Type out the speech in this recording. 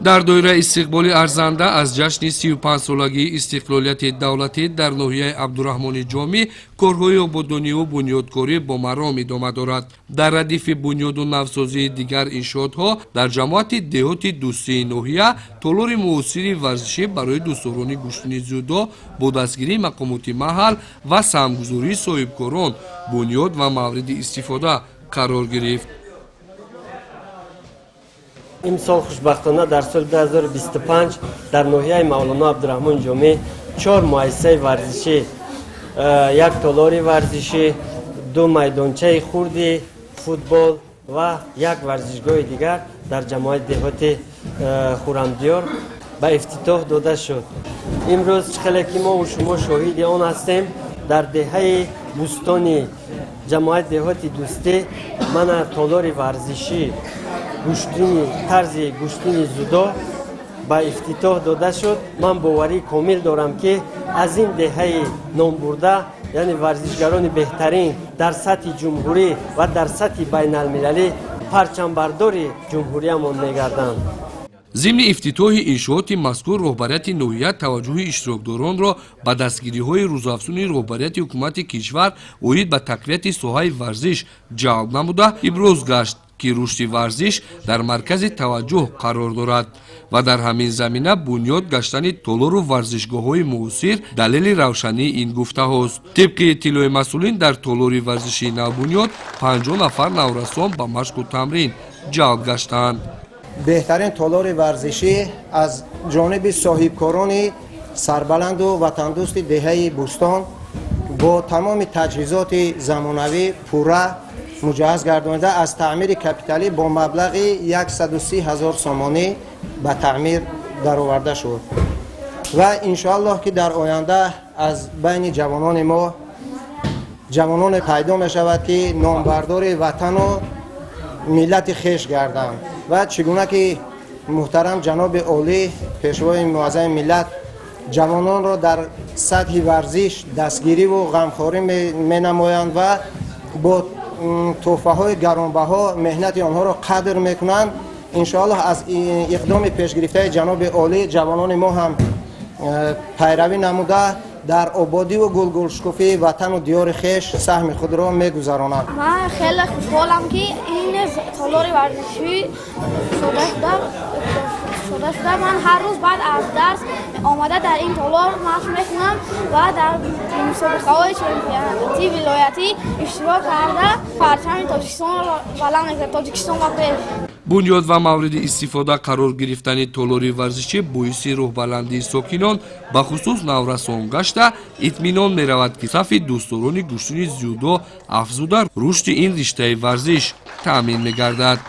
در دوره استقبال ارزنده از جشن 35 سالگی استقلالیت دولتی در ناحیه عبدالرحمن جامی کارهای آبادانی و بنیادکاری با مرام ادامه دارد. در ردیف بنیاد و نوسازی دیگر انشاءاتها در جماعت دهات دوستی ناحیه تالار معاصر ورزشی برای دوستداران گشتن زیودا با دستگیری مقامات محل و سهمگذاری صاحبکاران بنیاد و مورد استفاده قرار گرفت. امسال خوشبختانه در سال 2025 در ناحیه مولانا عبدالرحمن جامی 4 مؤسسه ورزشی، 1 تالار ورزشی، 2 میدانچه خردی فوتبال و 1 ورزشگاه دیگر در جماعت دهات خرمدیار به افتتاح داده شد. امروز خیلی که ما و شما شاهد آن هستیم در دهه بوستانی جماعت دهات دوستی من تالار ورزشی طرز گشتن زودا به افتتاح داده شد. من باوری کامل دارم که از این دهه نام برده یعنی ورزشگران بهترین در سطح جمهوری و در سطح بین المللی پرچمبرداری جمهوری همان میگردند. ضمن افتتاح انشاءات مذکور رهبریت ناحیه توجه اشتراکداران را به دستگیری‌های روزافزون رهبریت حکومت کشور اوید به تقویت ساحه ورزش جلب نموده ابراز گشت که رشد ورزش در مرکز توجه قرار دارد و در همین زمینه بنیاد گشتن تالار و ورزشگاه‌های معاصر دلیل روشنی این گفته است. طبق اطلاع مسئولین در تالار ورزشی نوبنیاد 50 نفر نورسان به مشق و تمرین جلب گشتند. بهترین تالار ورزشی از جانب صاحبکاران سربلند و وطندوست دهه بوستان با تمام تجهیزات زمانوی پوره مجهز گردانده از تعمیر کپیتالی با مبلغ 130,000 سامانی به تعمیر درآورده شد و انشاءالله که در آینده از بین جوانان ما جوانان پیدا می شود که نامبردار وطن و ملت خویش گردند و چگونه که محترم جناب عالی پیشوای معظم ملت جوانان را در سطح ورزش دستگیری و غمخواری می نمایند و با تحفه های گرانبها مهنت آنها را قدر میکنند. انشاءالله از اقدام پیشگرفته جناب عالی جوانان ما هم پیروی نموده در آبادی و گلگلشکوفی وطن و دیار خویش سهم خود را میگذرانند. من خیلی خوشحالم که این تالار ورزشی شده. من هر روز بعد از درس آمده در این تالار مشق میکنم و در مسابقه‌های چمپیوناتی ولایتی اشتراک کرده پرچم تاجیکستان را بلند می‌کردم. تاجیکستان و پیش بنیاد و مورد استفاده قرار گرفتن تالار ورزشی باعث روح‌بلندی ساکنان به خصوص نورسان گشته اطمینان می‌رود که صف دوستداران گشتن زیودا افزوده رشد این رشته ورزش تأمین می‌گردد.